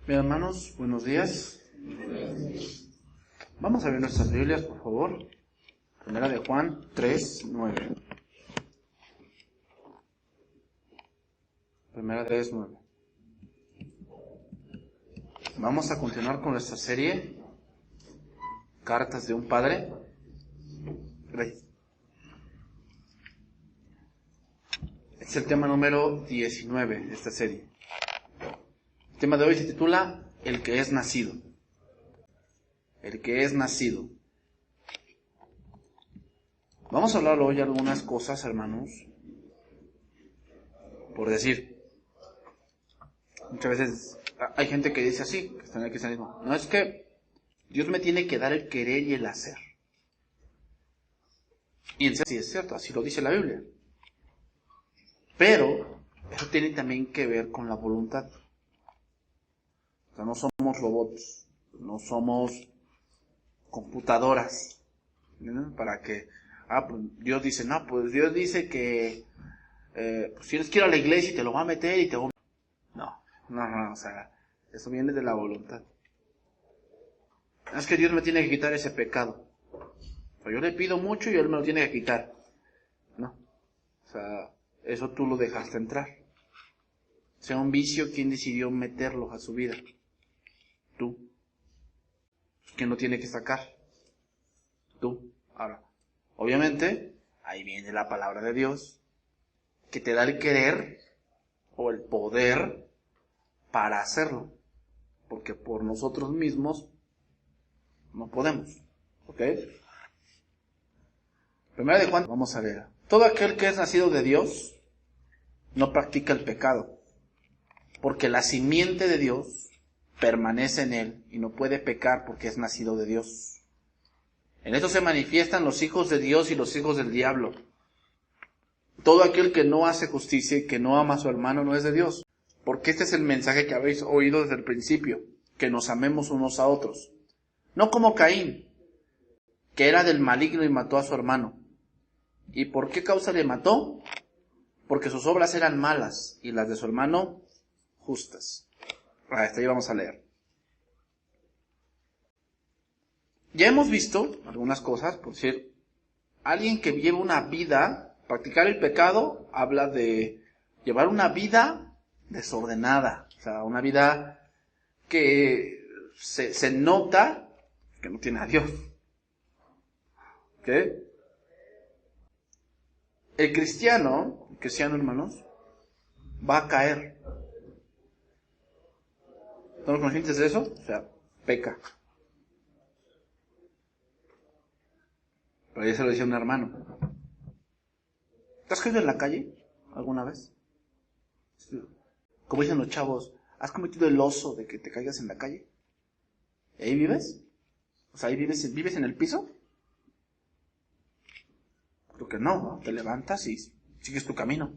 Bien, hermanos, buenos días. Vamos a ver nuestras Biblias, por favor. Primera de Juan 3:9. Primera 3:9. Vamos a continuar con nuestra serie Cartas de un Padre. Gracias. Es el tema número 19 de esta serie. El tema de hoy se titula El que es nacido. El que es nacido. Vamos a hablar hoy algunas cosas, hermanos. Por decir, muchas veces hay gente que dice así, que está en el cristianismo. No, es que Dios me tiene que dar el querer y el hacer. Y en sí es cierto, así lo dice la Biblia. Pero eso tiene también que ver con la voluntad. O sea, no somos robots, no somos computadoras, ¿no? Para que, pues Dios dice, no, pues Dios dice que pues tienes que ir a la iglesia y te lo va a meter y te va a... No, o sea, eso viene de la voluntad. Es que Dios me tiene que quitar ese pecado. O sea, yo le pido mucho y Él me lo tiene que quitar. No, o sea, eso tú lo dejaste entrar. Sea un vicio, ¿quién decidió meterlo a su vida? Tú. ¿Quién lo tiene que sacar? Tú. Ahora, obviamente, ahí viene la palabra de Dios, que te da el querer o el poder para hacerlo. Porque por nosotros mismos no podemos. ¿Ok? Primera de Juan, vamos a ver. Todo aquel que es nacido de Dios no practica el pecado, porque la simiente de Dios permanece en él y no puede pecar porque es nacido de Dios. En esto se manifiestan los hijos de Dios y los hijos del diablo. Todo aquel que no hace justicia y que no ama a su hermano no es de Dios. Porque este es el mensaje que habéis oído desde el principio, que nos amemos unos a otros. No como Caín, que era del maligno y mató a su hermano. ¿Y por qué causa le mató? Porque sus obras eran malas y las de su hermano justas. Hasta ahí vamos a leer. Ya hemos visto algunas cosas, por decir, alguien que lleva una vida, practicar el pecado, habla de llevar una vida desordenada, o sea, una vida que se nota que no tiene a Dios. ¿Ok? El cristiano, hermanos, va a caer. ¿Estamos conscientes de eso? O sea, peca. Pero ya se lo decía un hermano. ¿Te has caído en la calle alguna vez? Como dicen los chavos, ¿has cometido el oso de que te caigas en la calle? ¿Y ahí vives? O sea, ¿ahí vives en el piso? Creo que no. Te levantas y sigues tu camino.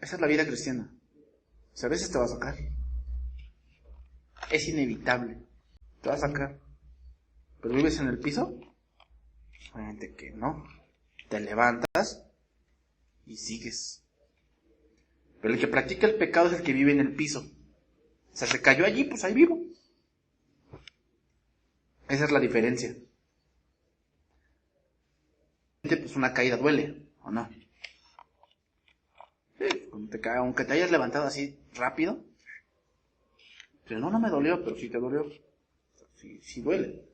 Esa es la vida cristiana. O sea, a veces te vas a caer. Es inevitable. Te vas a caer. ¿Pero vives en el piso? Obviamente que no. Te levantas y sigues. Pero el que practica el pecado es el que vive en el piso. O sea, se cayó allí, pues ahí vivo. Esa es la diferencia. Pues una caída duele, ¿o no? Sí, aunque te hayas levantado así rápido. Pero no me dolió, pero sí te dolió. Sí duele.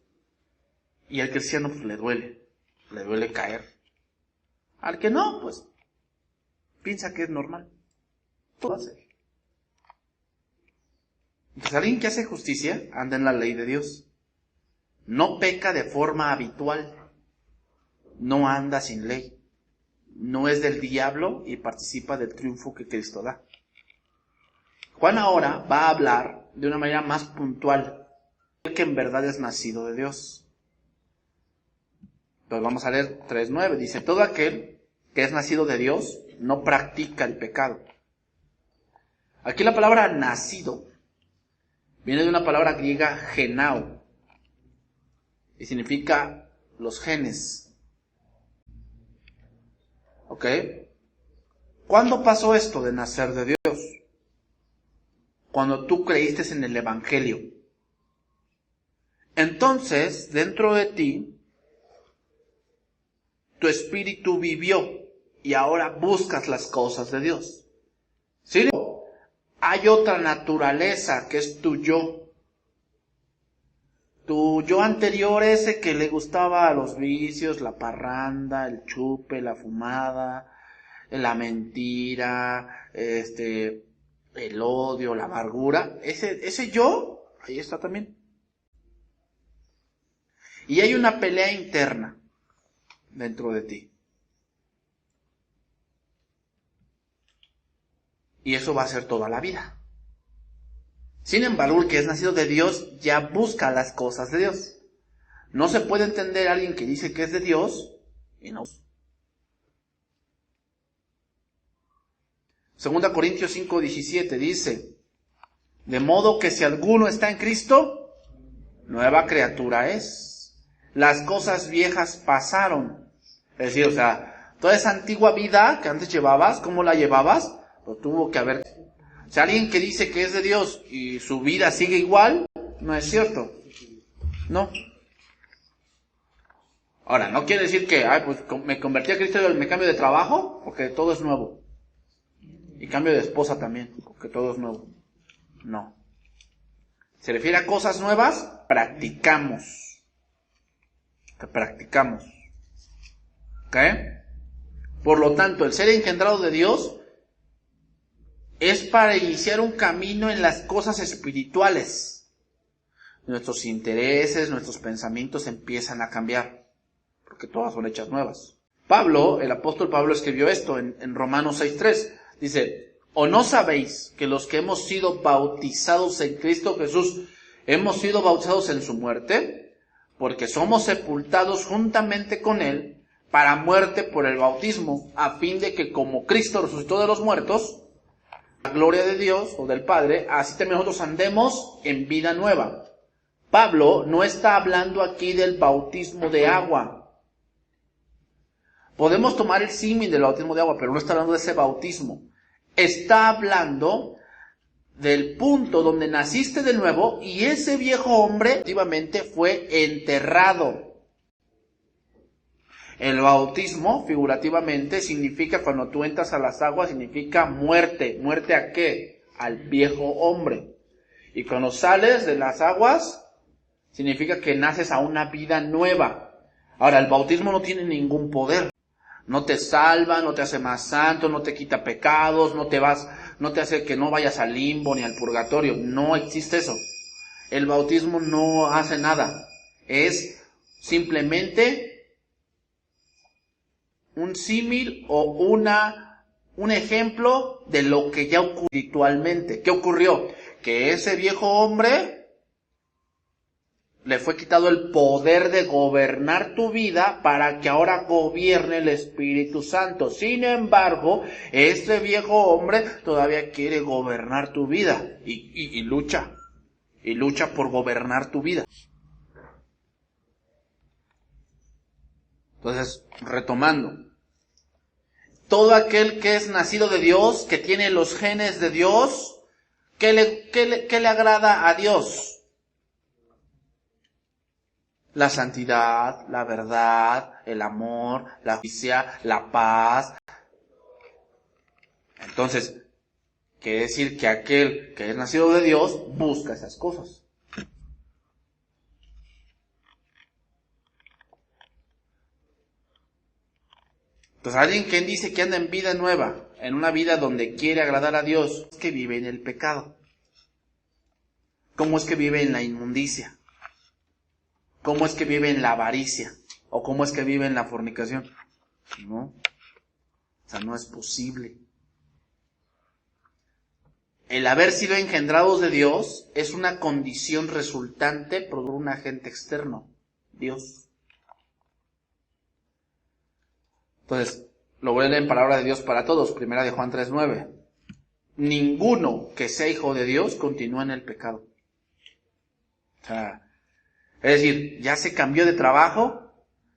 Y al cristiano pues le duele caer. Al que no, pues piensa que es normal. Todo hace. Entonces alguien que hace justicia anda en la ley de Dios. No peca de forma habitual. No anda sin ley. No es del diablo y participa del triunfo que Cristo da. Juan ahora va a hablar de una manera más puntual, el que en verdad es nacido de Dios. Pues vamos a leer 3:9. Dice, todo aquel que es nacido de Dios no practica el pecado. Aquí la palabra nacido viene de una palabra griega genao y significa los genes. ¿Ok? ¿Cuándo pasó esto de nacer de Dios? cuando tú creíste en el Evangelio. Entonces, dentro de ti, tu espíritu vivió y ahora buscas las cosas de Dios. ¿Sí? Hay otra naturaleza que es tu yo. Tu yo anterior, ese que le gustaba los vicios, la parranda, el chupe, la fumada, la mentira, el odio, la amargura, ese yo, ahí está también. Y hay una pelea interna dentro de ti. Y eso va a ser toda la vida. Sin embargo, el que es nacido de Dios ya busca las cosas de Dios. No se puede entender a alguien que dice que es de Dios y no. 2 Corintios 5:17 dice: de modo que si alguno está en Cristo, nueva criatura es. Las cosas viejas pasaron. Es decir, toda esa antigua vida que antes llevabas, ¿cómo la llevabas? Pues tuvo que haber. O sea, alguien que dice que es de Dios y su vida sigue igual, no es cierto. No. Ahora, no quiere decir que, pues me convertí a Cristo y me cambio de trabajo, porque todo es nuevo. Y cambio de esposa también, porque todo es nuevo. No. Se refiere a cosas nuevas, practicamos. Que practicamos. ¿Ok? Por lo tanto, el ser engendrado de Dios es para iniciar un camino en las cosas espirituales. Nuestros intereses, nuestros pensamientos empiezan a cambiar, porque todas son hechas nuevas. Pablo, el apóstol Pablo escribió esto en Romanos 6:3. Dice: ¿o no sabéis que los que hemos sido bautizados en Cristo Jesús, hemos sido bautizados en su muerte? Porque somos sepultados juntamente con Él para muerte por el bautismo, a fin de que como Cristo resucitó de los muertos, la gloria de Dios o del Padre, así también nosotros andemos en vida nueva. Pablo no está hablando aquí del bautismo de agua. Podemos tomar el símil del bautismo de agua, pero no está hablando de ese bautismo. Está hablando del punto donde naciste de nuevo y ese viejo hombre efectivamente fue enterrado. El bautismo, figurativamente, significa, cuando tú entras a las aguas, significa muerte. ¿Muerte a qué? Al viejo hombre. Y cuando sales de las aguas, significa que naces a una vida nueva. Ahora, el bautismo no tiene ningún poder. No te salva, no te hace más santo, no te quita pecados, no te hace que no vayas al limbo ni al purgatorio. No existe eso. El bautismo no hace nada. Es simplemente un símil o un ejemplo de lo que ya ocurrió espiritualmente. ¿Qué ocurrió? Que ese viejo hombre le fue quitado el poder de gobernar tu vida para que ahora gobierne el Espíritu Santo. Sin embargo, ese viejo hombre todavía quiere gobernar tu vida y lucha por gobernar tu vida. Entonces, retomando, todo aquel que es nacido de Dios, que tiene los genes de Dios, ¿qué le agrada a Dios? La santidad, la verdad, el amor, la justicia, la paz. Entonces, quiere decir que aquel que es nacido de Dios busca esas cosas. Entonces, alguien que dice que anda en vida nueva, en una vida donde quiere agradar a Dios, es que vive en el pecado. ¿Cómo es que vive en la inmundicia? ¿Cómo es que vive en la avaricia? ¿O cómo es que vive en la fornicación? No. No es posible. El haber sido engendrados de Dios es una condición resultante por un agente externo, Dios. Entonces, lo voy a leer en palabra de Dios para todos, 1 de Juan 3:9. Ninguno que sea hijo de Dios continúa en el pecado. Es decir, ya se cambió de trabajo,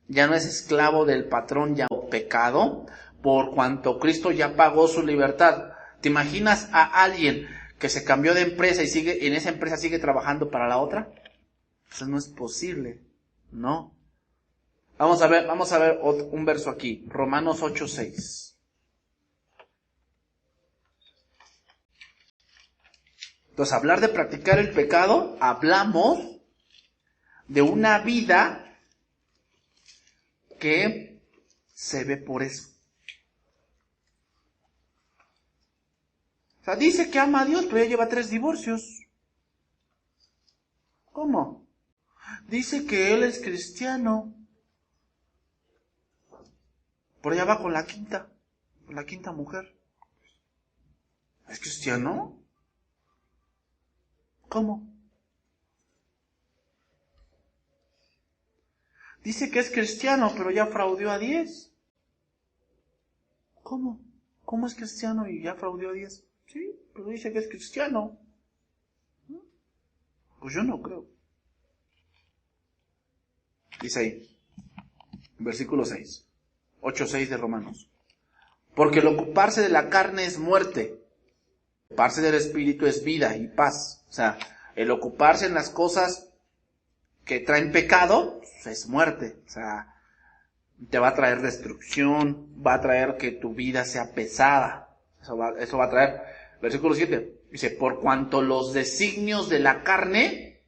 ya no es esclavo del patrón, ya pecado, por cuanto Cristo ya pagó su libertad. ¿Te imaginas a alguien que se cambió de empresa y en esa empresa sigue trabajando para la otra? Eso no es posible, ¿no? Vamos a ver un verso aquí, Romanos 8:6. Entonces, hablar de practicar el pecado, hablamos de una vida que se ve por eso. O sea, dice que ama a Dios, pero ya lleva 3 divorcios. ¿Cómo? Dice que él es cristiano, pero ya va con la quinta mujer. ¿Es cristiano? ¿Cómo? Dice que es cristiano, pero ya fraudeó a 10. ¿Cómo? ¿Cómo es cristiano y ya fraudeó a 10? Sí, pero dice que es cristiano. Pues yo no creo. Dice ahí, versículo 6, 8:6 de Romanos. Porque el ocuparse de la carne es muerte, el ocuparse del espíritu es vida y paz. O sea, el ocuparse en las cosas que traen pecado es muerte. O sea, te va a traer destrucción, va a traer que tu vida sea pesada. Eso va a traer. Versículo 7 dice, por cuanto los designios de la carne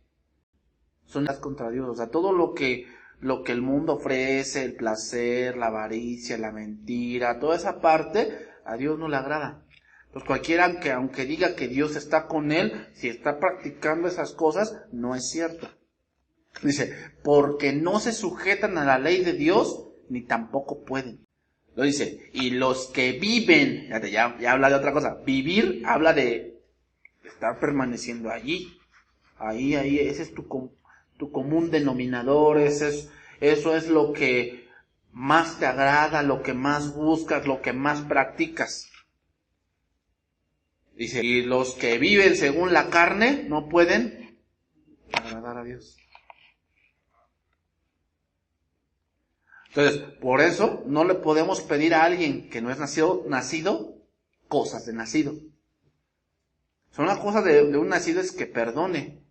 son contra Dios. O sea, todo lo que el mundo ofrece, el placer, la avaricia, la mentira, toda esa parte, a Dios no le agrada. Entonces cualquiera que aunque diga que Dios está con él, si está practicando esas cosas, no es cierto. Dice, porque no se sujetan a la ley de Dios, ni tampoco pueden. Lo dice, y los que viven, fíjate, ya habla de otra cosa, vivir habla de estar permaneciendo allí, ahí, ese es tu común denominador, eso es lo que más te agrada, lo que más buscas, lo que más practicas. Dice, y los que viven según la carne no pueden agradar a Dios. Entonces, por eso no le podemos pedir a alguien que no es nacido, cosas de nacido. Son las cosas de un nacido es que perdone.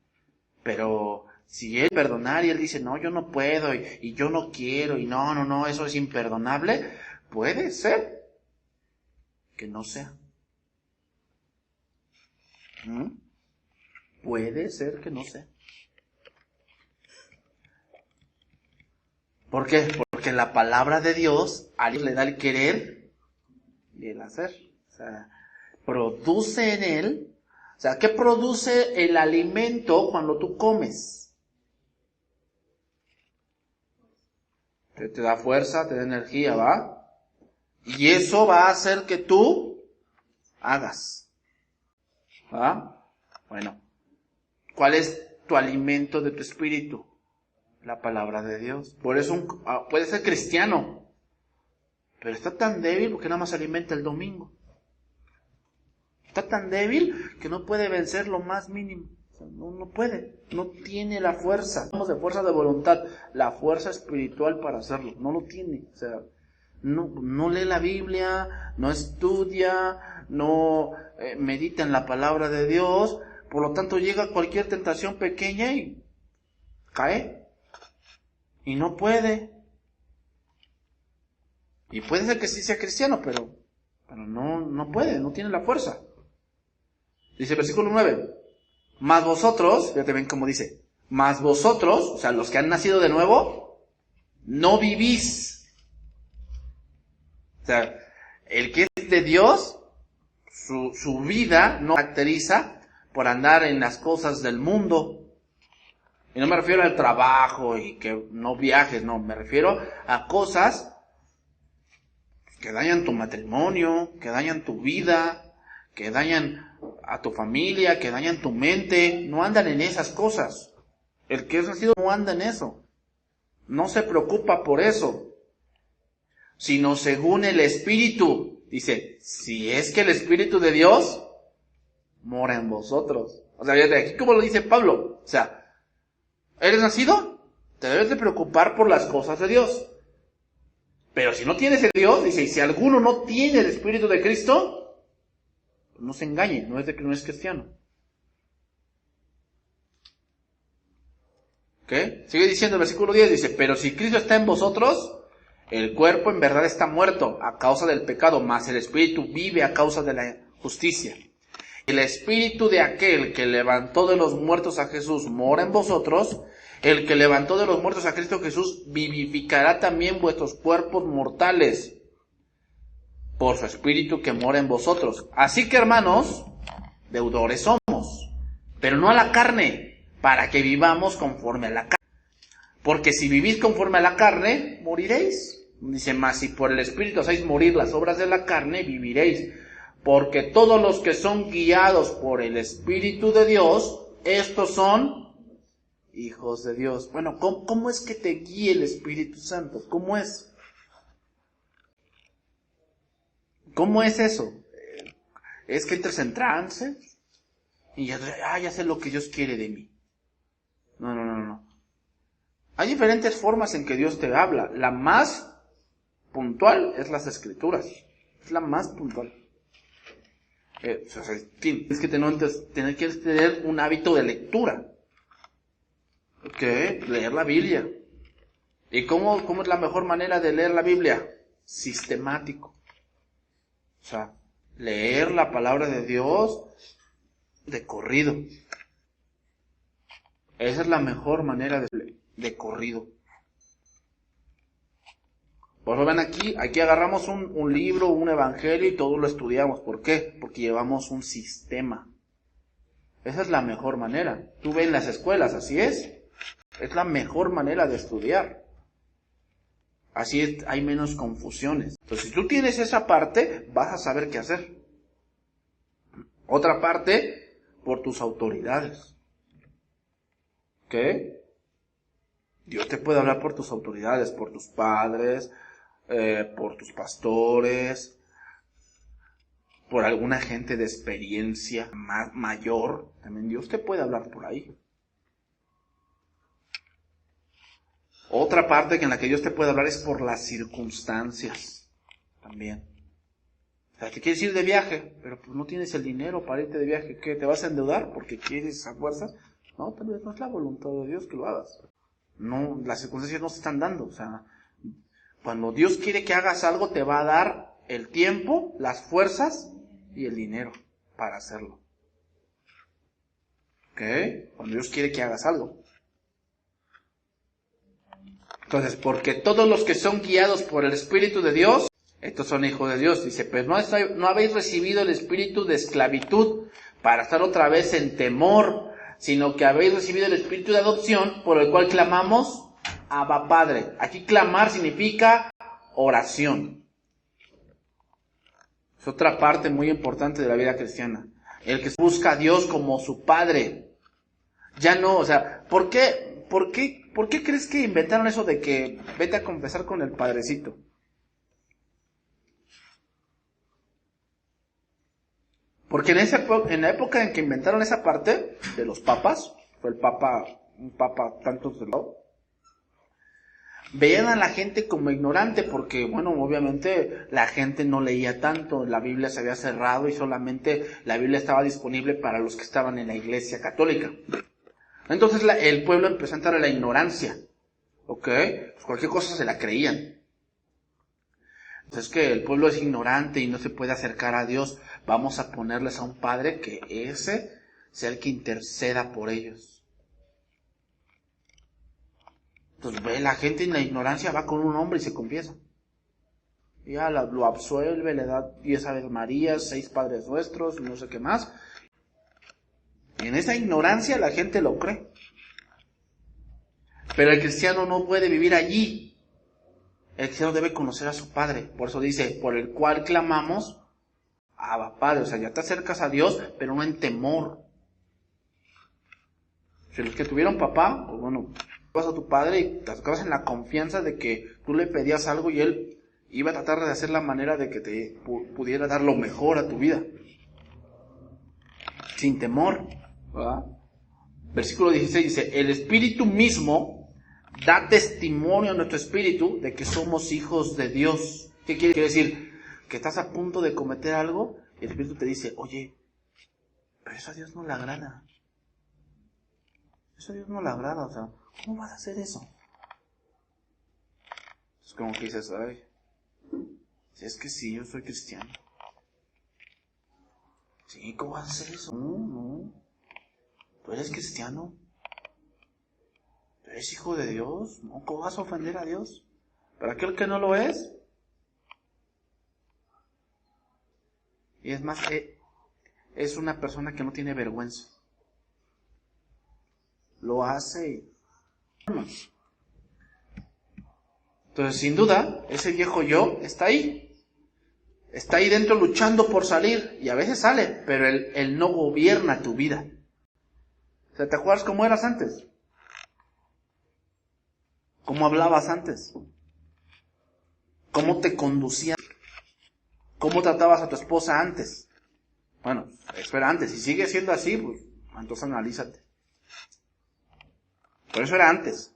Pero si él perdonar y él dice, no, yo no puedo y yo no quiero y no, eso es imperdonable, puede ser que no sea. Puede ser que no sea. ¿Por qué? Porque la palabra de Dios a Dios le da el querer y el hacer. O sea, produce en él. O sea, ¿qué produce el alimento cuando tú comes? Te da fuerza, te da energía, ¿va? Y eso va a hacer que tú hagas. ¿Va? Bueno, ¿cuál es tu alimento de tu espíritu? La palabra de Dios. Por eso puede ser cristiano, pero está tan débil porque nada más se alimenta el domingo. Está tan débil que no puede vencer lo más mínimo. O sea, no puede, no tiene la fuerza. Hablamos de fuerza de voluntad, la fuerza espiritual para hacerlo. No lo tiene. O sea, no lee la Biblia, no estudia, no medita en la palabra de Dios. Por lo tanto, llega cualquier tentación pequeña y cae. Y no puede. Y puede ser que sí sea cristiano, pero no puede, no tiene la fuerza. Dice versículo 9, mas vosotros, ya te ven cómo dice, mas vosotros, o sea, los que han nacido de nuevo, no vivís. O sea, el que es de Dios, su vida no caracteriza por andar en las cosas del mundo. Y no me refiero al trabajo y que no viajes, no, me refiero a cosas que dañan tu matrimonio, que dañan tu vida, que dañan a tu familia, que dañan tu mente. No andan en esas cosas. El que es nacido no anda en eso. No se preocupa por eso. Sino según el Espíritu. Dice, si es que el Espíritu de Dios mora en vosotros. O sea, de aquí como lo dice Pablo. O sea, ¿eres nacido? Te debes de preocupar por las cosas de Dios. Pero si no tienes el Dios, dice, y si alguno no tiene el Espíritu de Cristo, No se engañe, no es de que no es cristiano. ¿Ok? Sigue diciendo el versículo 10, dice, pero si Cristo está en vosotros, el cuerpo en verdad está muerto a causa del pecado, mas el espíritu vive a causa de la justicia. El espíritu de aquel que levantó de los muertos a Jesús mora en vosotros. El que levantó de los muertos a Cristo Jesús vivificará también vuestros cuerpos mortales por su espíritu que mora en vosotros. Así que, hermanos, deudores somos, pero no a la carne, para que vivamos conforme a la carne. Porque si vivís conforme a la carne, moriréis. Dice, mas si por el espíritu hacéis morir las obras de la carne, viviréis. Porque todos los que son guiados por el Espíritu de Dios, estos son hijos de Dios. Bueno, ¿cómo es que te guíe el Espíritu Santo? ¿Cómo es? ¿Cómo es eso? ¿Es que entres en trance? Y ya sé lo que Dios quiere de mí. No. Hay diferentes formas en que Dios te habla. La más puntual es las Escrituras. Es la más puntual. Tienes que tener un hábito de lectura. ¿Ok? Leer la Biblia. ¿Y cómo es la mejor manera de leer la Biblia? Sistemático. O sea, leer la palabra de Dios de corrido. Esa es la mejor manera de corrido. Por eso ven aquí agarramos un libro, un evangelio y todo lo estudiamos. ¿Por qué? Porque llevamos un sistema. Esa es la mejor manera. Tú ves en las escuelas, así es. Es la mejor manera de estudiar. Así es, hay menos confusiones. Entonces, si tú tienes esa parte, vas a saber qué hacer. Otra parte, por tus autoridades. ¿Ok? Dios te puede hablar por tus autoridades, por tus padres, por tus pastores, por alguna gente de experiencia mayor. También Dios te puede hablar por ahí. Otra parte en la que Dios te puede hablar es por las circunstancias. También. O sea, te quieres ir de viaje, pero pues no tienes el dinero para irte de viaje. ¿Qué? ¿Te vas a endeudar porque quieres a fuerzas? No, tal vez no es la voluntad de Dios que lo hagas. No, las circunstancias no se están dando. O sea, cuando Dios quiere que hagas algo, te va a dar el tiempo, las fuerzas y el dinero para hacerlo. ¿Ok? Cuando Dios quiere que hagas algo. Entonces, porque todos los que son guiados por el Espíritu de Dios, estos son hijos de Dios. Dice, pues no habéis recibido el espíritu de esclavitud para estar otra vez en temor, sino que habéis recibido el espíritu de adopción por el cual clamamos, Abba Padre. Aquí clamar significa oración. Es otra parte muy importante de la vida cristiana. El que busca a Dios como su Padre. Ya no, o sea, ¿por qué crees que inventaron eso de que vete a confesar con el Padrecito? Porque en la época en que inventaron esa parte de los papas, fue un papa tantos de lado, veían a la gente como ignorante porque, bueno, obviamente la gente no leía tanto, la Biblia se había cerrado y solamente la Biblia estaba disponible para los que estaban en la Iglesia Católica. Entonces el pueblo empezó a entrar en la ignorancia, ¿ok? Pues cualquier cosa se la creían. Entonces que el pueblo es ignorante y no se puede acercar a Dios, vamos a ponerles a un padre que ese sea el que interceda por ellos. Entonces ve, la gente en la ignorancia va con un hombre y se confiesa. Y ya lo absuelve, le da 10 Aves Marías, 6 Padres Nuestros, no sé qué más. Y en esa ignorancia la gente lo cree. Pero el cristiano no puede vivir allí. El cristiano debe conocer a su Padre. Por eso dice, por el cual clamamos, Abba Padre. O sea, ya te acercas a Dios, pero no en temor. Si los que tuvieron papá, pues bueno, vas a tu padre y te acercabas en la confianza de que tú le pedías algo y él iba a tratar de hacer la manera de que te pudiera dar lo mejor a tu vida. Sin temor, ¿verdad? Versículo 16 dice, el Espíritu mismo da testimonio a nuestro espíritu de que somos hijos de Dios. ¿Qué quiere decir? Que estás a punto de cometer algo Y el Espíritu te dice, oye, pero eso a Dios no le agrada. Eso a Dios no le agrada, o sea, ¿cómo vas a hacer eso? Es como que dices, ay, si es que sí, yo soy cristiano. Sí, ¿cómo vas a hacer eso? No. ¿Tú eres cristiano? ¿Tú eres hijo de Dios? No, ¿cómo vas a ofender a Dios? Pero aquel que no lo es. Y es más, es una persona que no tiene vergüenza. Lo hace y... Entonces, sin duda, ese viejo yo está ahí. Está ahí dentro luchando por salir. Y a veces sale, pero él no gobierna tu vida. O sea, ¿te acuerdas cómo eras antes? ¿Cómo hablabas antes? ¿Cómo te conducías? ¿Cómo tratabas a tu esposa antes? Bueno, espera antes. Si sigue siendo así, pues entonces analízate. Pero eso era antes.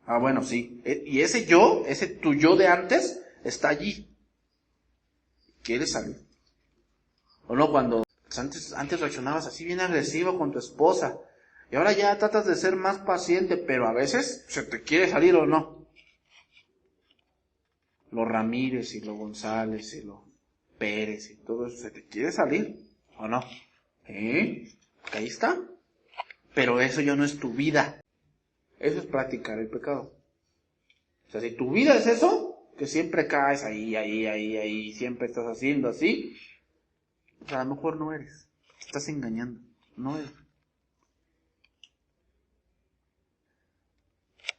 Ah, bueno, sí. Y ese yo, ese tu yo de antes, está allí. ¿Quieres salir? O no, cuando antes reaccionabas así bien agresivo con tu esposa. Y ahora ya tratas de ser más paciente, pero a veces se te quiere salir o no. Los Ramírez y los González y los Pérez y todo eso, ¿se te quiere salir o no? Ahí está. Pero eso ya no es tu vida. Eso es practicar el pecado. O sea, si tu vida es eso, que siempre caes ahí, siempre estás haciendo así, pues a lo mejor no eres. Te estás engañando. No eres.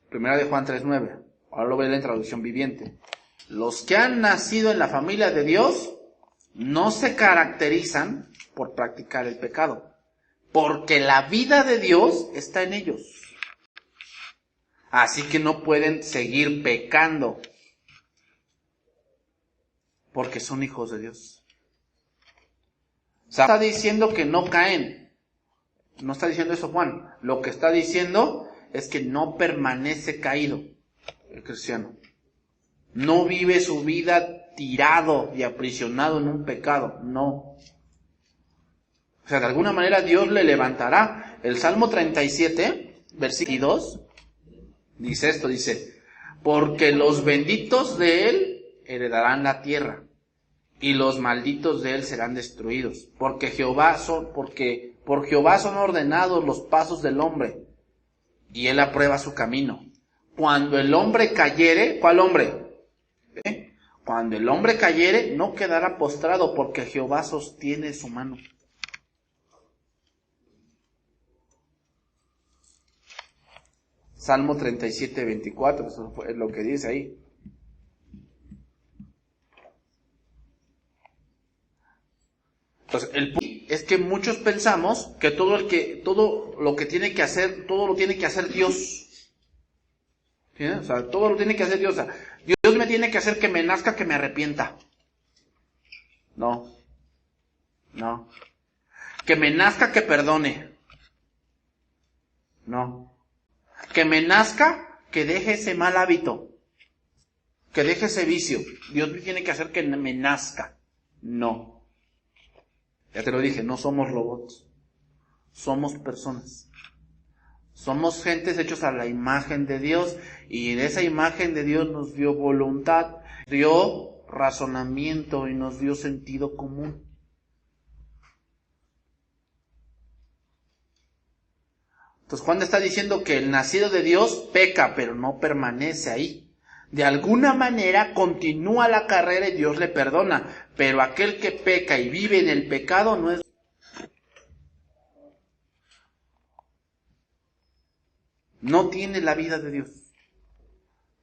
Primera de Juan 3:9. Ahora lo ve en traducción viviente. Los que han nacido en la familia de Dios no se caracterizan por practicar el pecado, porque la vida de Dios está en ellos. Así que no pueden seguir pecando, porque son hijos de Dios. O sea, está diciendo que no caen. No está diciendo eso Juan. Lo que está diciendo es que no permanece caído el cristiano. No vive su vida tirado y aprisionado en un pecado. No. O sea, de alguna manera Dios le levantará. El Salmo 37, versículo 2, dice esto, dice, porque los benditos de él heredarán la tierra, y los malditos de él serán destruidos, porque por Jehová son ordenados los pasos del hombre, y él aprueba su camino. Cuando el hombre cayere, ¿cuál hombre? Cuando el hombre cayere, no quedará postrado, porque Jehová sostiene su mano. Salmo 37, 24, eso es lo que dice ahí. Entonces, el punto es que muchos pensamos que todo lo tiene que hacer Dios. ¿Sí? O sea, todo lo tiene que hacer Dios. O sea, Dios me tiene que hacer que me nazca, que me arrepienta. No. Que me nazca, que perdone. No. Que me nazca, que deje ese mal hábito. Que deje ese vicio. Dios me tiene que hacer que me nazca. No. Ya te lo dije, no somos robots. Somos personas. Somos gentes hechos a la imagen de Dios. Y de esa imagen de Dios nos dio voluntad, dio razonamiento y nos dio sentido común. Entonces Juan está diciendo que el nacido de Dios peca, pero no permanece ahí. De alguna manera continúa la carrera y Dios le perdona, pero aquel que peca y vive en el pecado no tiene la vida de Dios.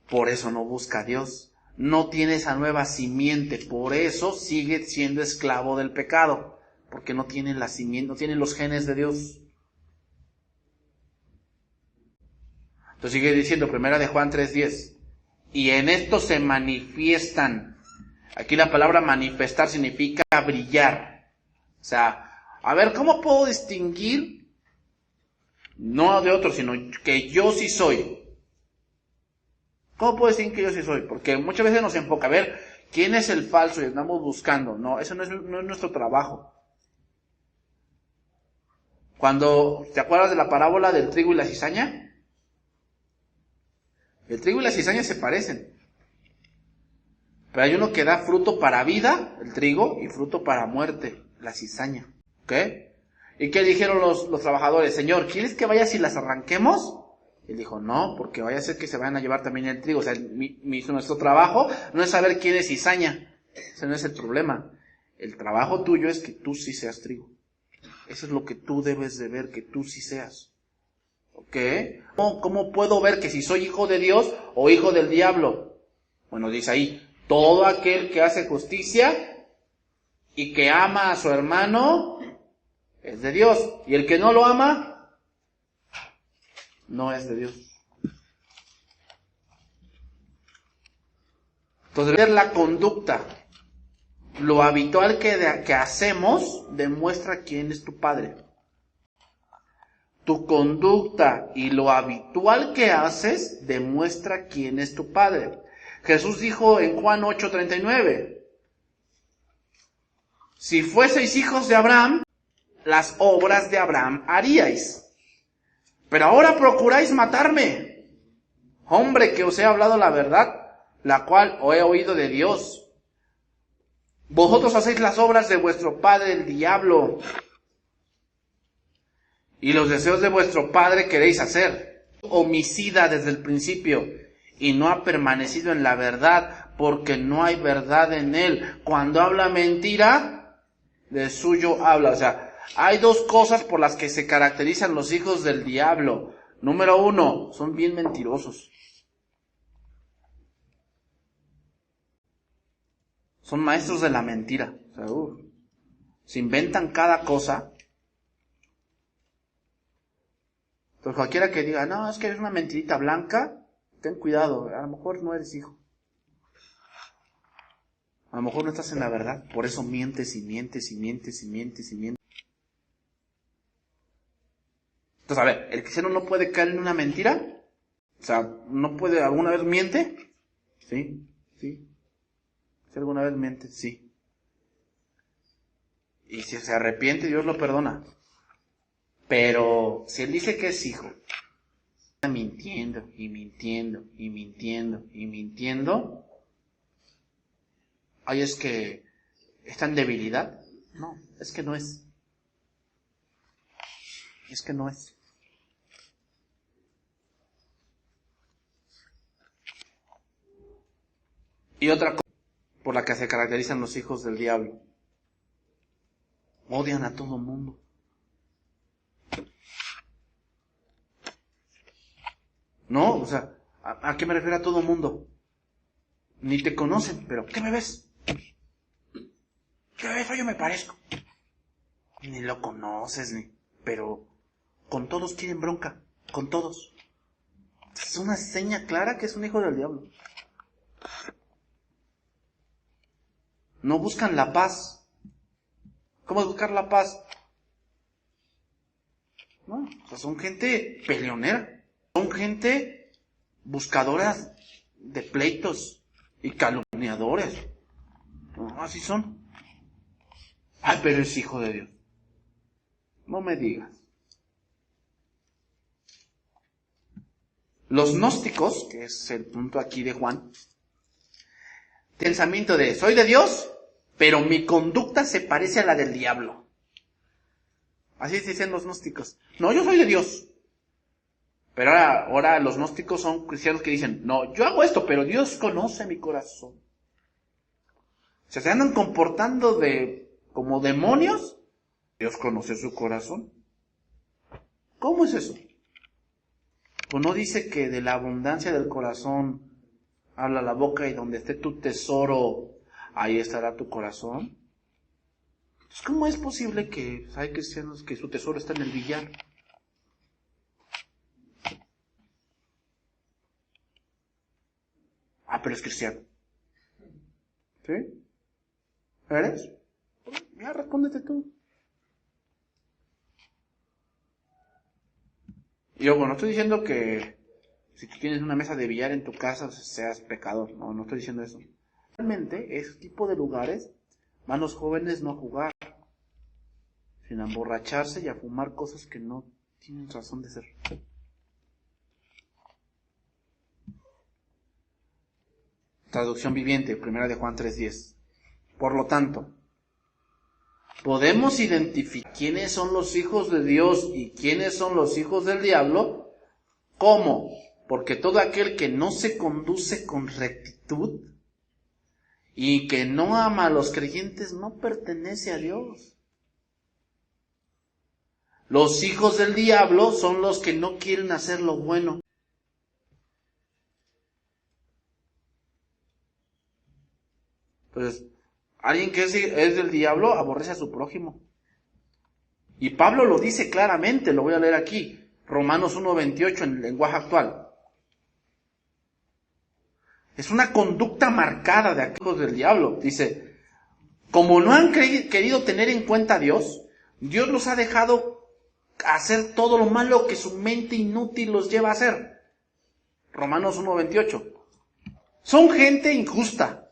Por eso no busca a Dios. No tiene esa nueva simiente, por eso sigue siendo esclavo del pecado, porque no tiene la simiente, no tiene los genes de Dios. Entonces sigue diciendo, primera de Juan 3:10, y en esto se manifiestan. Aquí la palabra manifestar significa brillar. O sea, a ver, ¿cómo puedo distinguir? No de otro, sino que yo sí soy. ¿Cómo puedo distinguir que yo sí soy? Porque muchas veces nos enfoca, a ver, ¿Quién es el falso? Y andamos buscando. No, eso no es nuestro trabajo. Cuando, ¿te acuerdas de la parábola del trigo y la cizaña? El trigo y la cizaña se parecen. Pero hay uno que da fruto para vida, el trigo, y fruto para muerte, la cizaña. ¿Ok? ¿Y qué dijeron los trabajadores? Señor, ¿quieres que vayas y las arranquemos? Él dijo, no, porque vaya a ser que se vayan a llevar también el trigo. O sea, nuestro trabajo no es saber quién es cizaña. Ese no es el problema. El trabajo tuyo es que tú sí seas trigo. Eso es lo que tú debes de ver, que tú sí seas. ¿Ok? ¿Cómo puedo ver que si soy hijo de Dios o hijo del diablo? Bueno, dice ahí, todo aquel que hace justicia y que ama a su hermano es de Dios. Y el que no lo ama, no es de Dios. Entonces, ver la conducta, lo habitual que hacemos, demuestra quién es tu padre. Tu conducta y lo habitual que haces, demuestra quién es tu padre. Jesús dijo en Juan 8:39, si fueseis hijos de Abraham, las obras de Abraham haríais. Pero ahora procuráis matarme, hombre que os he hablado la verdad, la cual os he oído de Dios. Vosotros hacéis las obras de vuestro padre el diablo, y los deseos de vuestro padre queréis hacer. Homicida desde el principio, y no ha permanecido en la verdad, porque no hay verdad en él. Cuando habla mentira, de suyo habla. O sea, hay dos cosas por las que se caracterizan los hijos del diablo. Número 1, son bien mentirosos. Son maestros de la mentira. O sea, se inventan cada cosa. Entonces cualquiera que diga, no, es que es una mentirita blanca, ten cuidado, a lo mejor no eres hijo. A lo mejor no estás en la verdad, por eso mientes y mientes y mientes y mientes y mientes. Entonces, a ver, ¿el cristiano no puede caer en una mentira? O sea, ¿no puede, alguna vez miente? Sí, sí. Si alguna vez miente, sí. Y si se arrepiente, Dios lo perdona. Pero si él dice que es hijo, está mintiendo y mintiendo y mintiendo y mintiendo, ay, es que está en debilidad. No, es que no es. Es que no es. Y otra cosa por la que se caracterizan los hijos del diablo. Odian a todo mundo. No, o sea, ¿a qué me refiero a todo mundo? Ni te conocen, pero ¿qué me ves? ¿Qué me ves? Yo me parezco. Ni lo conoces, pero con todos quieren bronca, con todos. Es una seña clara que es un hijo del diablo. No buscan la paz. ¿Cómo es buscar la paz? No, o sea, son gente peleonera. Son gente buscadora de pleitos y calumniadores. No, así son. Ay, pero es hijo de Dios. No me digas. Los gnósticos, que es el punto aquí de Juan, pensamiento de soy de Dios, pero mi conducta se parece a la del diablo. Así dicen los gnósticos. No, yo soy de Dios. Pero ahora los gnósticos son cristianos que dicen, no, yo hago esto, pero Dios conoce mi corazón. O sea, se andan comportando como demonios. Dios conoce su corazón. ¿Cómo es eso? Pues no dice que de la abundancia del corazón habla la boca y donde esté tu tesoro, ahí estará tu corazón. Entonces, ¿cómo es posible que hay cristianos que su tesoro está en el billar? Ah, pero es cristiano. ¿Sí? ¿Eres? Ya, respóndete tú. Y yo, no estoy diciendo que si tú tienes una mesa de billar en tu casa seas pecador. No estoy diciendo eso. Realmente, ese tipo de lugares van los jóvenes no a jugar, sino a emborracharse y a fumar cosas que no tienen razón de ser. Traducción viviente, 1 de Juan 3:10. Por lo tanto, podemos identificar quiénes son los hijos de Dios y quiénes son los hijos del diablo. ¿Cómo? Porque todo aquel que no se conduce con rectitud y que no ama a los creyentes no pertenece a Dios. Los hijos del diablo son los que no quieren hacer lo bueno. Entonces, alguien que es del diablo aborrece a su prójimo. Y Pablo lo dice claramente, lo voy a leer aquí, Romanos 1:28 en el lenguaje actual. Es una conducta marcada de aquellos del diablo. Dice, como no han querido tener en cuenta a Dios, Dios los ha dejado hacer todo lo malo que su mente inútil los lleva a hacer. Romanos 1:28. Son gente injusta,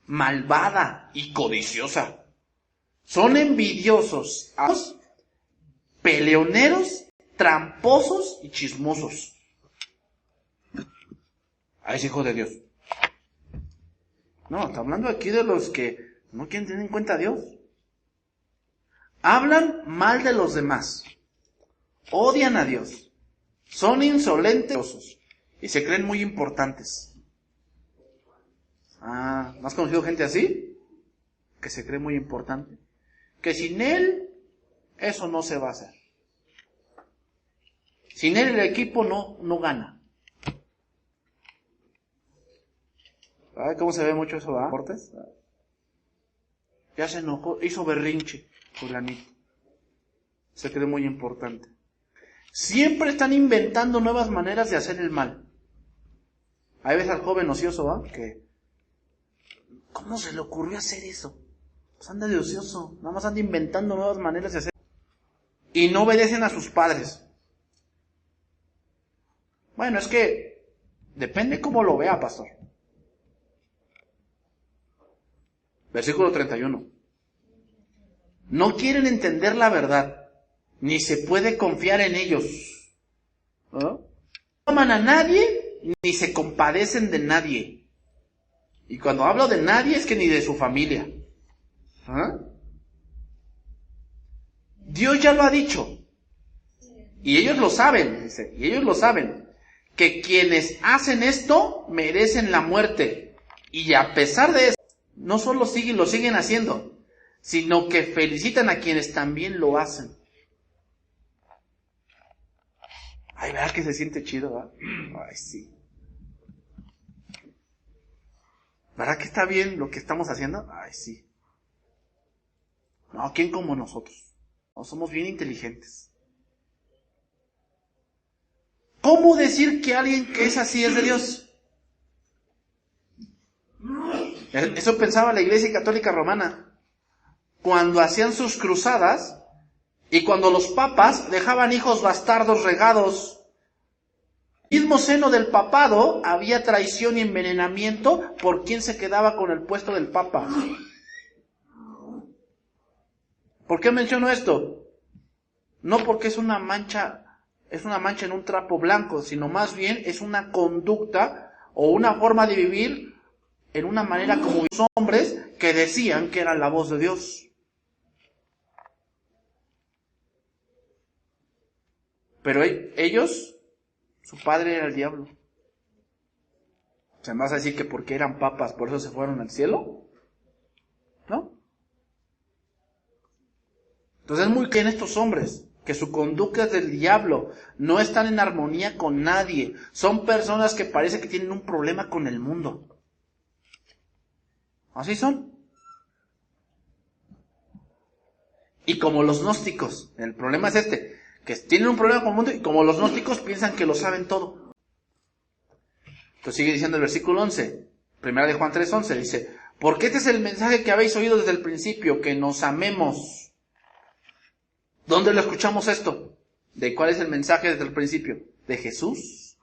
malvada y codiciosa. Son envidiosos, peleoneros, tramposos y chismosos. Es hijo de Dios. No, está hablando aquí de los que no quieren tener en cuenta a Dios. Hablan mal de los demás. Odian a Dios. Son insolentes y se creen muy importantes. ¿No has conocido gente así? Que se cree muy importante. Que sin él, eso no se va a hacer. Sin él el equipo no gana. ¿Sabes cómo se ve mucho eso, va? ¿Cortes? Ya se enojó, hizo berrinche, fulanito. Se cree muy importante. Siempre están inventando nuevas maneras de hacer el mal. Ahí ves al joven ocioso, ¿va? Que, ¿cómo se le ocurrió hacer eso? Pues anda de ocioso, nada más anda inventando nuevas maneras de hacer. Y no obedecen a sus padres. Bueno, es que depende cómo lo vea, pastor. Versículo 31. No quieren entender la verdad, ni se puede confiar en ellos. No aman a nadie, ni se compadecen de nadie. Y cuando hablo de nadie es que ni de su familia. Dios ya lo ha dicho. Y ellos lo saben, dice, y ellos lo saben, que quienes hacen esto merecen la muerte. Y a pesar de eso, no solo lo siguen haciendo, sino que felicitan a quienes también lo hacen. Ay, ¿verdad que se siente chido, ¿verdad? Ay, sí. ¿Verdad que está bien lo que estamos haciendo? Ay, sí. No, ¿quién como nosotros? No, somos bien inteligentes. ¿Cómo decir que alguien que es así es de Dios? Eso pensaba la Iglesia Católica Romana. Cuando hacían sus cruzadas y cuando los papas dejaban hijos bastardos regados, en el mismo seno del papado había traición y envenenamiento por quien se quedaba con el puesto del papa. ¿Por qué menciono esto? No porque es una mancha en un trapo blanco, sino más bien es una conducta o una forma de vivir en una manera como los hombres que decían que era la voz de Dios. Pero ellos, su padre era el diablo. ¿Se me vas a decir que porque eran papas, por eso se fueron al cielo? ¿No? Entonces es muy claro en estos hombres que su conducta es del diablo, no están en armonía con nadie, son personas que parece que tienen un problema con el mundo. Así son. Y como los gnósticos, el problema es que tienen un problema con el mundo y como los gnósticos piensan que lo saben todo. Entonces sigue diciendo el versículo 11, 1 de Juan 3:11, dice, porque este es el mensaje que habéis oído desde el principio, que nos amemos. ¿Dónde lo escuchamos esto? ¿De cuál es el mensaje desde el principio? ¿De Jesús?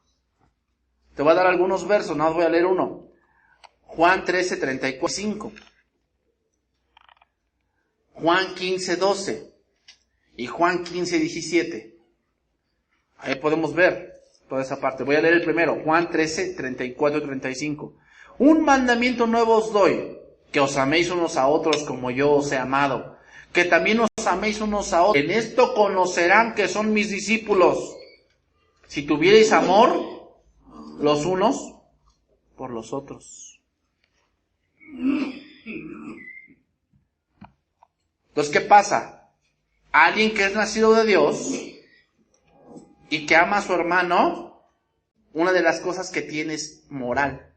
Te voy a dar algunos versos, nada más voy a leer uno. Juan 13:34-35. Juan 15:12 y Juan 15:17. Ahí podemos ver toda esa parte. Voy a leer el primero, Juan 13:34-35. Un mandamiento nuevo os doy, que os améis unos a otros como yo os he amado, que también os améis unos a otros. En esto conocerán que son mis discípulos, si tuvierais amor los unos por los otros. Entonces, ¿qué pasa? Alguien que es nacido de Dios y que ama a su hermano, una de las cosas que tiene es moral.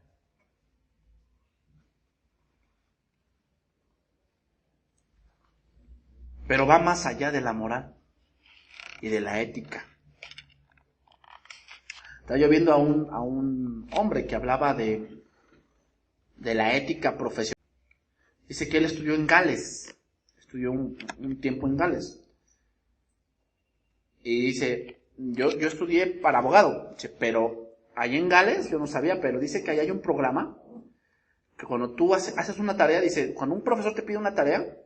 Pero va más allá de la moral y de la ética. Estaba yo viendo a un hombre que hablaba de la ética profesional. Dice que él estudió en Gales. Estudió un tiempo en Gales. Y dice, yo estudié para abogado. Dice, pero allí en Gales, yo no sabía, pero dice que ahí hay un programa que cuando tú haces una tarea, dice, cuando un profesor te pide una tarea,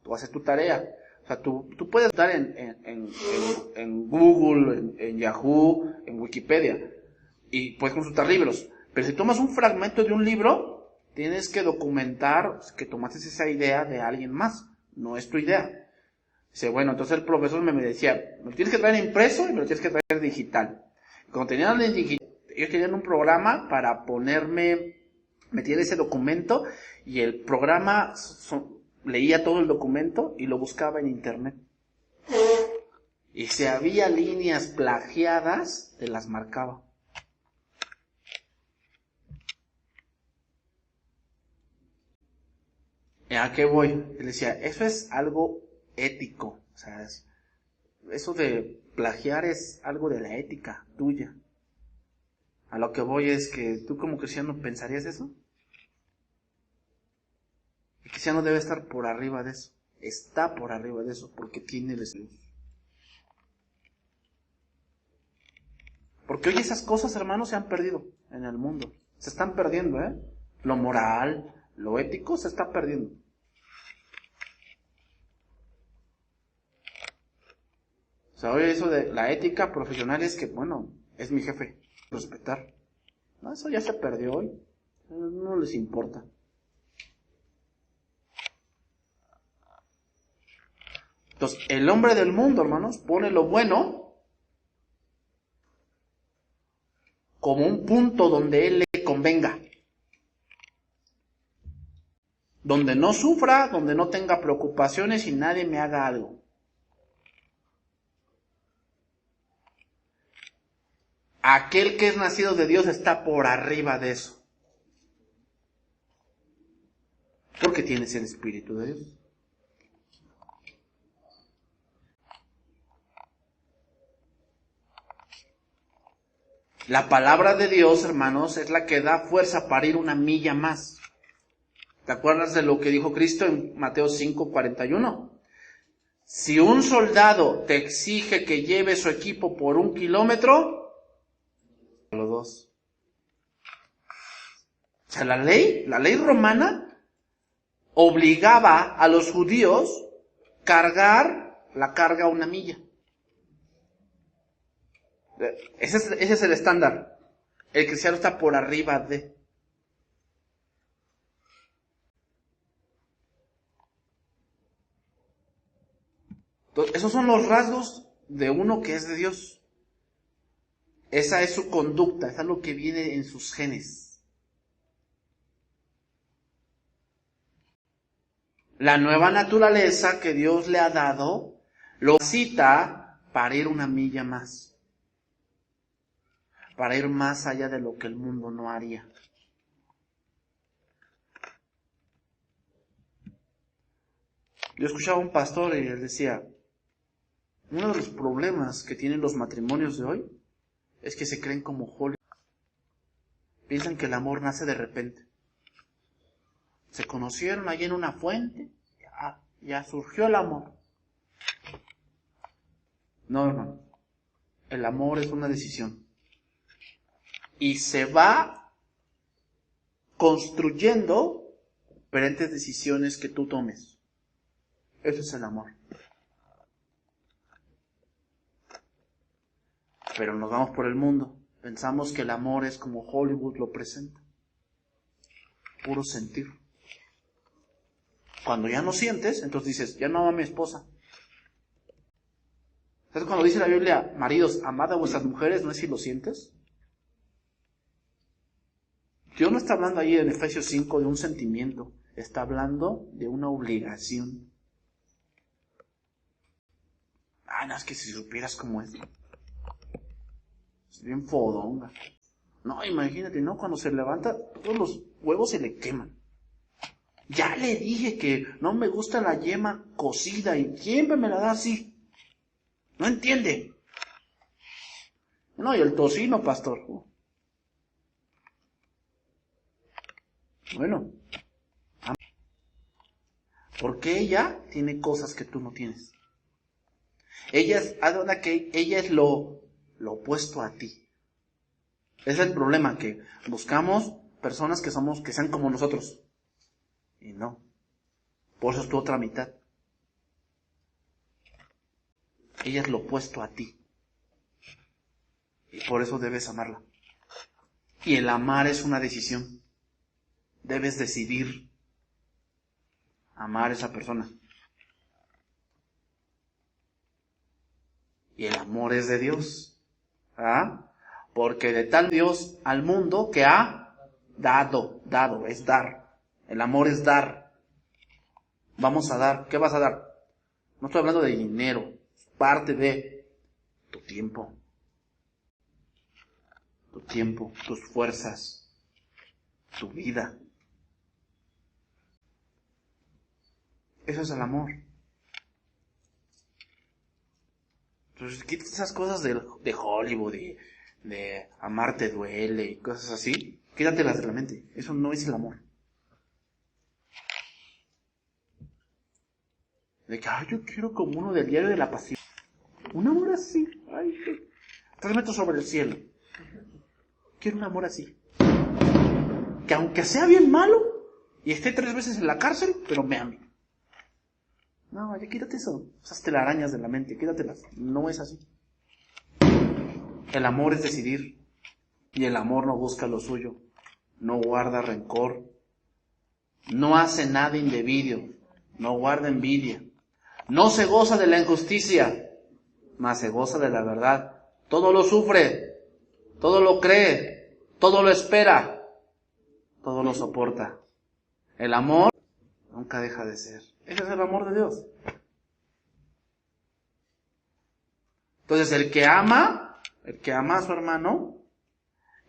tú haces tu tarea. O sea, tú puedes estar en Google, en Yahoo, en Wikipedia, y puedes consultar libros. Pero si tomas un fragmento de un libro, tienes que documentar que tomaste esa idea de alguien más. No es tu idea. Dice, bueno, entonces el profesor me decía, me lo tienes que traer impreso y me lo tienes que traer digital. Cuando tenían el digital, ellos tenían un programa para meter ese documento, y el programa leía todo el documento y lo buscaba en internet. Y si había líneas plagiadas, te las marcaba. ¿A qué voy? Él decía, eso es algo ético. O sea, eso de plagiar es algo de la ética tuya. A lo que voy es que tú como cristiano pensarías eso. El cristiano debe estar por arriba de eso. Está por arriba de eso porque tiene el Espíritu. Porque hoy esas cosas, hermanos, se han perdido en el mundo. Se están perdiendo, ¿eh? Lo moral, lo ético se está perdiendo. O sea, hoy eso de la ética profesional es que, bueno, es mi jefe, respetar. No, eso ya se perdió hoy. No les importa. Entonces, el hombre del mundo, hermanos, pone lo bueno como un punto donde él le convenga. Donde no sufra, donde no tenga preocupaciones y nadie me haga algo. Aquel que es nacido de Dios está por arriba de eso. Porque tienes el Espíritu de Dios. La palabra de Dios, hermanos, es la que da fuerza para ir una milla más. ¿Te acuerdas de lo que dijo Cristo en Mateo 5:41? Si un soldado te exige que lleve su equipo por 1 kilómetro, los 2. O sea, la ley romana obligaba a los judíos cargar la carga 1 milla. Ese es el estándar. El cristiano está por arriba de. Entonces, esos son los rasgos de uno que es de Dios. Esa es su conducta, es lo que viene en sus genes. La nueva naturaleza que Dios le ha dado lo necesita para ir 1 milla más. Para ir más allá de lo que el mundo no haría. Yo escuchaba a un pastor y él decía, uno de los problemas que tienen los matrimonios de hoy es que se creen como Hollywood. Piensan que el amor nace de repente. Se conocieron allí en una fuente, ya surgió el amor. No, hermano. El amor es una decisión. Y se va construyendo diferentes decisiones que tú tomes. Eso es el amor. Pero nos vamos por el mundo. Pensamos que el amor es como Hollywood lo presenta. Puro sentir. Cuando ya no sientes, entonces dices, ya no amo a mi esposa. Entonces cuando dice la Biblia, maridos, amad a vuestras mujeres, ¿no es si lo sientes? Dios no está hablando ahí en Efesios 5 de un sentimiento. Está hablando de una obligación. No, es que si supieras cómo es. Es bien fodonga. No, imagínate, ¿no? Cuando se levanta, todos los huevos se le queman. Ya le dije que no me gusta la yema cocida y siempre me la da así. No entiende. No, y el tocino, pastor. Bueno. Porque ella tiene cosas que tú no tienes. Ella es lo opuesto a ti. Ese es el problema, que buscamos personas que sean como nosotros. Y no. Por eso es tu otra mitad. Ella es lo opuesto a ti. Y por eso debes amarla. Y el amar es una decisión. Debes decidir amar a esa persona. Y el amor es de Dios. Porque de tal Dios al mundo que ha dado, es dar. El amor es dar. Vamos a dar. ¿Qué vas a dar? No estoy hablando de dinero. Es parte de tu tiempo. Tu tiempo, tus fuerzas, tu vida. Eso es el amor. Entonces, quítate esas cosas de Hollywood, de amar te duele y cosas así. Quítatelas de la mente. Eso no es el amor. De que, yo quiero como uno del Diario de la Pasión. Un amor así. 3 metros sobre el cielo. Quiero un amor así. Que aunque sea bien malo y esté 3 veces en la cárcel, pero me ame. No, ya quítate eso. Esas telarañas de la mente, quítatelas. No es así. El amor es decidir. Y el amor no busca lo suyo. No guarda rencor. No hace nada indebido. No guarda envidia. No se goza de la injusticia, mas se goza de la verdad. Todo lo sufre. Todo lo cree. Todo lo espera. Todo lo soporta. El amor nunca deja de ser. Ese es el amor de Dios. Entonces el que ama a su hermano,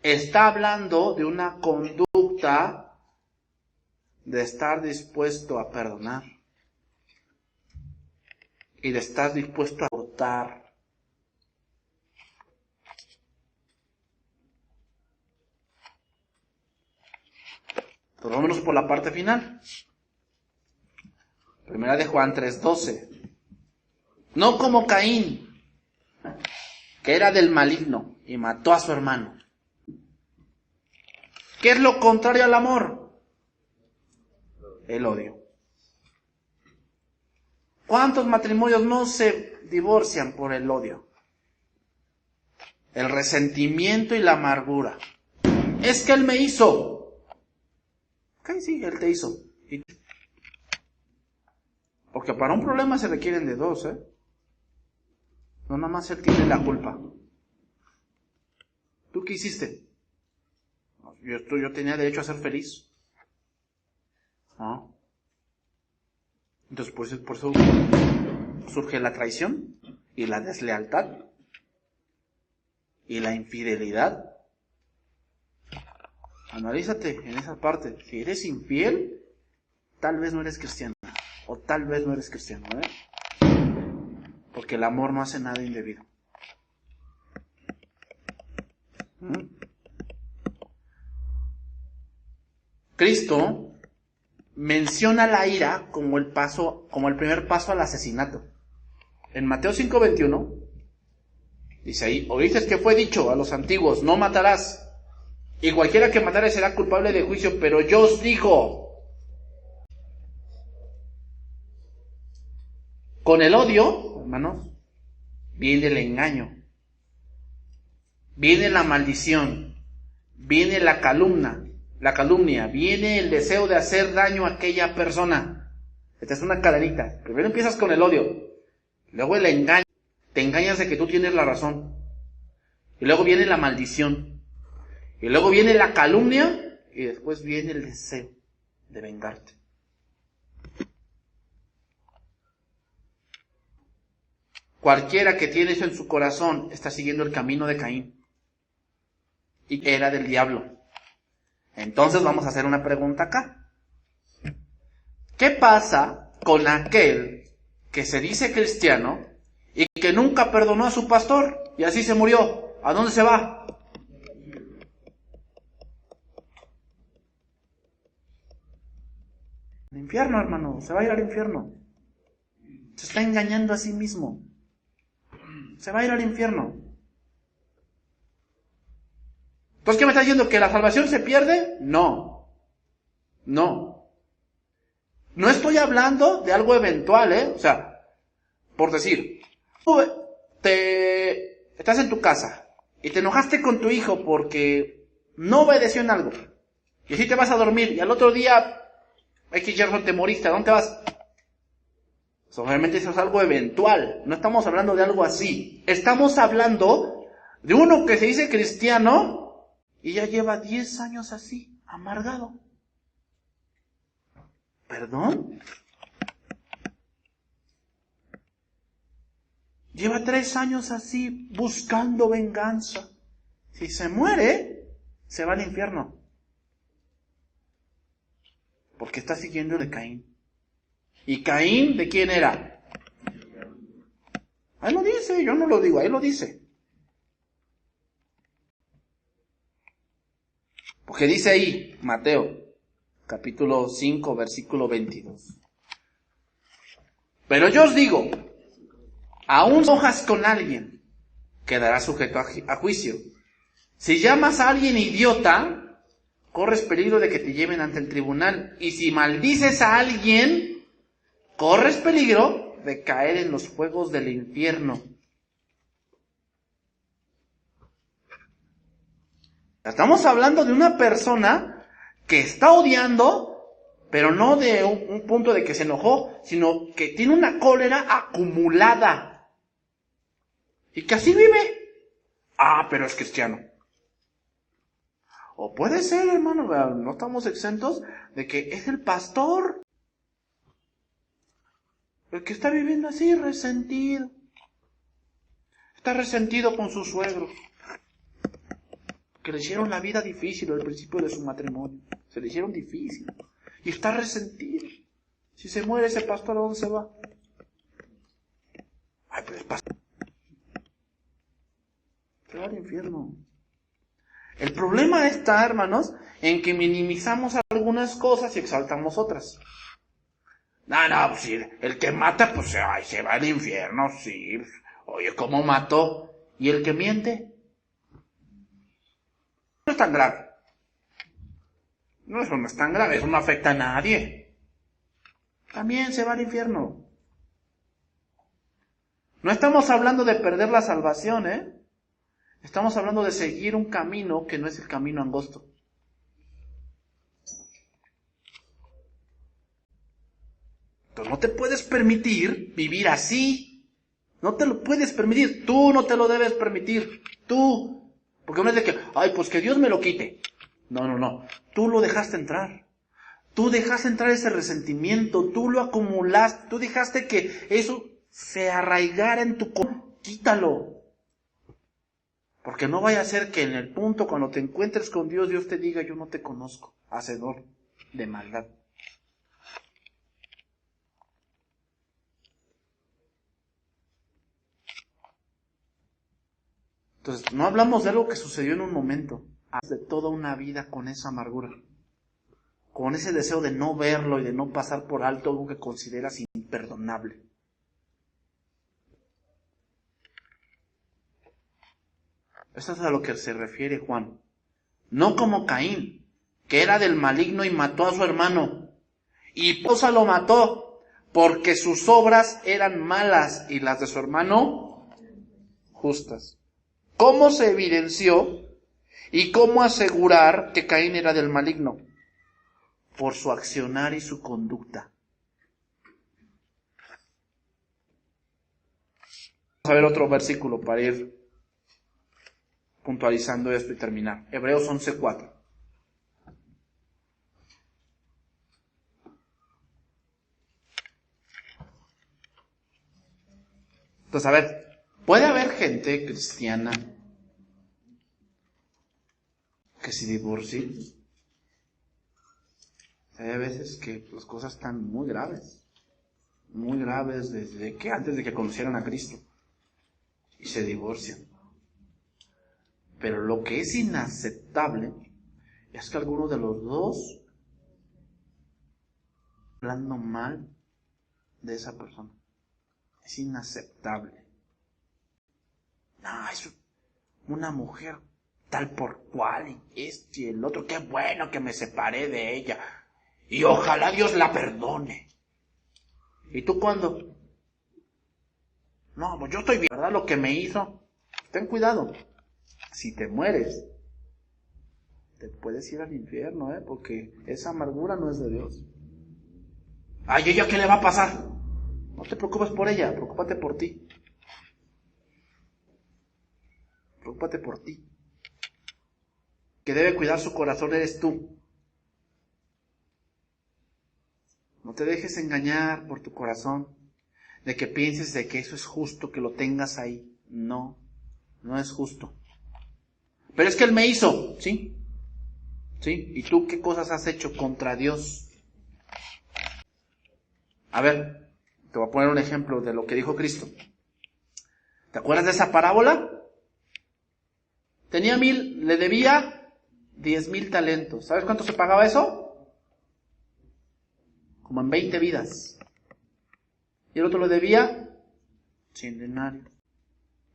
está hablando de una conducta de estar dispuesto a perdonar y de estar dispuesto a aportar. Pero vámonos por la parte final. Primera de Juan 3:12. No como Caín, que era del maligno y mató a su hermano. ¿Qué es lo contrario al amor? El odio. ¿Cuántos matrimonios no se divorcian por el odio? El resentimiento y la amargura. Es que él me hizo. Ok, sí, él te hizo. Porque para un problema se requieren de 2, No nada más él tiene la culpa. ¿Tú qué hiciste? Yo tenía derecho a ser feliz. ¿No? Entonces, por eso surge la traición y la deslealtad y la infidelidad. Analízate en esa parte. Si eres infiel, tal vez no eres cristiano. O tal vez no eres cristiano, Porque el amor no hace nada indebido. Cristo menciona la ira como el primer paso al asesinato. En Mateo 5:21 dice ahí: oíste que fue dicho a los antiguos, no matarás. Y cualquiera que matare será culpable de juicio, pero yo os digo, con el odio, hermanos, viene el engaño, viene la maldición, viene la calumnia, viene el deseo de hacer daño a aquella persona. Esta es una cadenita. Primero empiezas con el odio, luego el engaño, te engañas de que tú tienes la razón, y luego viene la maldición, y luego viene la calumnia, y después viene el deseo de vengarte. Cualquiera que tiene eso en su corazón está siguiendo el camino de Caín. Y era del diablo. Entonces vamos a hacer una pregunta acá. ¿Qué pasa con aquel que se dice cristiano y que nunca perdonó a su pastor y así se murió? ¿A dónde se va? Al infierno, hermano. Se va a ir al infierno. Se está engañando a sí mismo. Se va a ir al infierno. Entonces, ¿qué me está diciendo? ¿Que la salvación se pierde? No. No. No estoy hablando de algo eventual, O sea, por decir, tú estás en tu casa y te enojaste con tu hijo porque no obedeció en algo. Y así te vas a dormir y al otro día, X razón te moriste. ¿A dónde vas? Obviamente eso es algo eventual. No estamos hablando de algo así. Estamos hablando de uno que se dice cristiano y ya lleva 10 años así, amargado. ¿Perdón? Lleva 3 años así, buscando venganza. Si se muere, se va al infierno. Porque está siguiendo el de Caín. ¿Y Caín de quién era? Ahí lo dice, yo no lo digo, ahí lo dice. Porque dice ahí, Mateo, capítulo 5, versículo 22. Pero yo os digo, aún enojas con alguien, quedará sujeto a juicio. Si llamas a alguien idiota, corres peligro de que te lleven ante el tribunal. Y si maldices a alguien, corres peligro de caer en los fuegos del infierno. Estamos hablando de una persona que está odiando, pero no de un punto de que se enojó, sino que tiene una cólera acumulada. Y que así vive. Ah, pero es cristiano. O puede ser, hermano, no estamos exentos de que es el pastor el que está viviendo así, resentido. Está resentido con su suegro, que le hicieron la vida difícil al principio de su matrimonio. Se le hicieron difícil. Y está resentido. Si se muere ese pastor, ¿a dónde se va? Ay, pero el pastor se va al infierno. El problema está, hermanos, en que minimizamos algunas cosas y exaltamos otras. No, pues sí, el que mata, pues ay, se va al infierno, sí. Oye, ¿cómo mató? ¿Y el que miente? No es tan grave. No, eso no es tan grave, eso no afecta a nadie. También se va al infierno. No estamos hablando de perder la salvación, Estamos hablando de seguir un camino que no es el camino angosto. Entonces no te puedes permitir vivir así. No te lo puedes permitir. Tú no te lo debes permitir. Tú. Porque no es de que, ay, pues que Dios me lo quite. No. Tú lo dejaste entrar. Tú dejaste entrar ese resentimiento. Tú lo acumulaste. Tú dejaste que eso se arraigara en tu corazón. Quítalo. Porque no vaya a ser que en el punto cuando te encuentres con Dios, Dios te diga, yo no te conozco, hacedor de maldad. Entonces, no hablamos de algo que sucedió en un momento, de toda una vida con esa amargura, con ese deseo de no verlo y de no pasar por alto algo que consideras imperdonable. Esto es a lo que se refiere Juan. No como Caín, que era del maligno y mató a su hermano. Y Dios lo mató porque sus obras eran malas y las de su hermano justas. ¿Cómo se evidenció y cómo asegurar que Caín era del maligno? Por su accionar y su conducta. Vamos a ver otro versículo para ir puntualizando esto y terminar. Hebreos 11:4. Entonces, a ver, puede haber gente cristiana que se divorcie. Hay veces que las cosas están muy graves desde que antes de que conocieran a Cristo y se divorcian. Pero lo que es inaceptable es que alguno de los dos hablando mal de esa persona. Es inaceptable. No, es una mujer tal por cual, y este y el otro, qué bueno que me separé de ella. Y ojalá Dios la perdone. ¿Y tú cuándo? No, pues yo estoy bien, ¿verdad? Lo que me hizo. Ten cuidado. Si te mueres, te puedes ir al infierno, porque esa amargura no es de Dios. Ay, ¿ella qué le va a pasar? No te preocupes por ella, preocúpate por ti. Preocúpate por ti. Que debe cuidar su corazón eres tú. No te dejes engañar por tu corazón, de que pienses de que eso es justo, que lo tengas ahí. No, no es justo. Pero es que él me hizo, ¿sí? ¿Sí? ¿Y tú qué cosas has hecho contra Dios? A ver, te voy a poner un ejemplo de lo que dijo Cristo. ¿Te acuerdas de esa parábola? Tenía 1,000, le debía 10,000 talentos. ¿Sabes cuánto se pagaba eso? Como en 20 vidas. Y el otro le debía 100 denarios.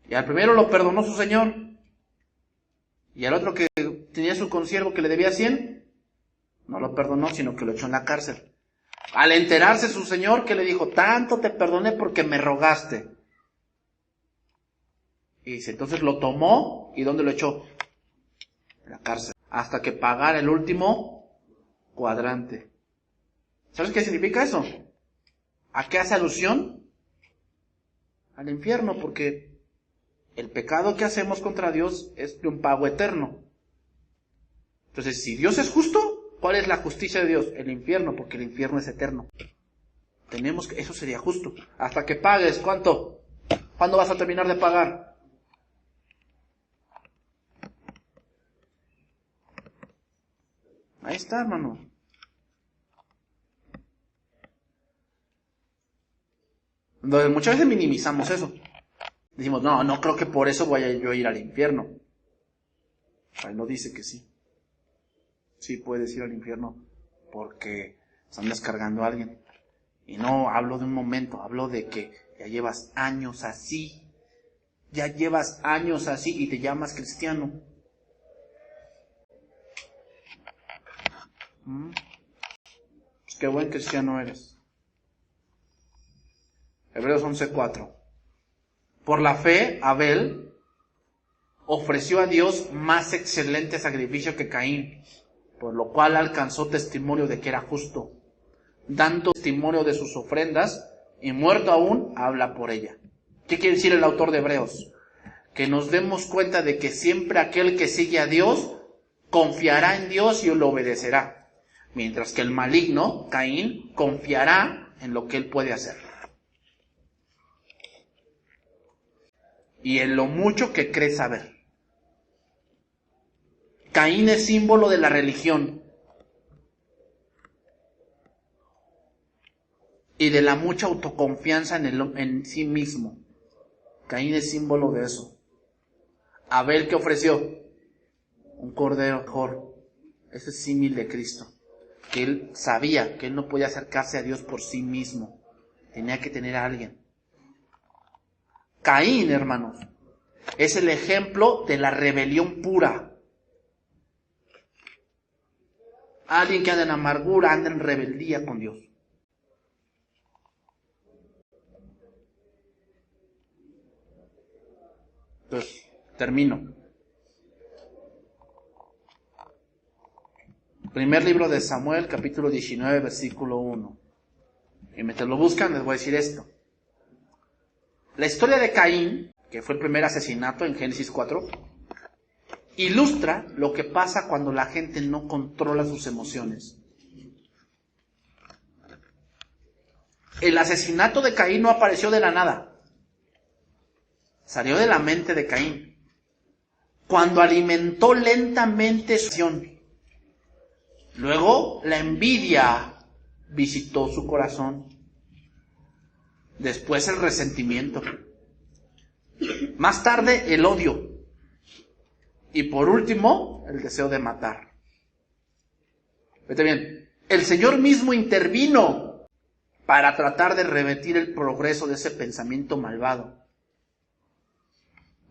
Y al primero lo perdonó su señor. Y al otro que tenía su consiervo que le debía 100, no lo perdonó, sino que lo echó en la cárcel. Al enterarse su señor, que le dijo, tanto te perdoné porque me rogaste. Y dice, entonces lo tomó, ¿y dónde lo echó? En la cárcel. Hasta que pagara el último cuadrante. ¿Sabes qué significa eso? ¿A qué hace alusión? Al infierno, porque el pecado que hacemos contra Dios es de un pago eterno. Entonces, si Dios es justo, ¿cuál es la justicia de Dios? El infierno, porque el infierno es eterno. Tenemos que, eso sería justo. Hasta que pagues, ¿cuánto? ¿Cuándo vas a terminar de pagar? Ahí está, hermano. Entonces, muchas veces minimizamos eso. Decimos, no creo que por eso vaya yo a ir al infierno. Ahí no dice que sí. Sí puedes ir al infierno porque están descargando a alguien. Y no hablo de un momento, hablo de que ya llevas años así. Ya llevas años así y te llamas cristiano. Pues qué buen cristiano eres. Hebreos 11:4. Por la fe, Abel ofreció a Dios más excelente sacrificio que Caín, por lo cual alcanzó testimonio de que era justo, dando testimonio de sus ofrendas, y muerto aún, habla por ella. ¿Qué quiere decir el autor de Hebreos? Que nos demos cuenta de que siempre aquel que sigue a Dios, confiará en Dios y lo obedecerá, mientras que el maligno, Caín, confiará en lo que él puede hacer. Y en lo mucho que cree saber. Caín es símbolo de la religión y de la mucha autoconfianza en sí mismo. Caín es símbolo de eso. Abel, ¿qué ofreció? Un cordero mejor. Ese es símil de Cristo. Que él sabía que él no podía acercarse a Dios por sí mismo. Tenía que tener a alguien. Caín, hermanos, es el ejemplo de la rebelión pura. Alguien que anda en amargura, anda en rebeldía con Dios. Entonces, termino. Primer libro de Samuel, capítulo 19, versículo 1. Y mientras lo buscan, les voy a decir esto. La historia de Caín, que fue el primer asesinato en Génesis 4, ilustra lo que pasa cuando la gente no controla sus emociones. El asesinato de Caín no apareció de la nada. Salió de la mente de Caín. Cuando alimentó lentamente su acción. Luego, la envidia visitó su corazón. Después, el resentimiento. Más tarde, el odio. Y por último, el deseo de matar. Fíjate bien, el Señor mismo intervino para tratar de revertir el progreso de ese pensamiento malvado.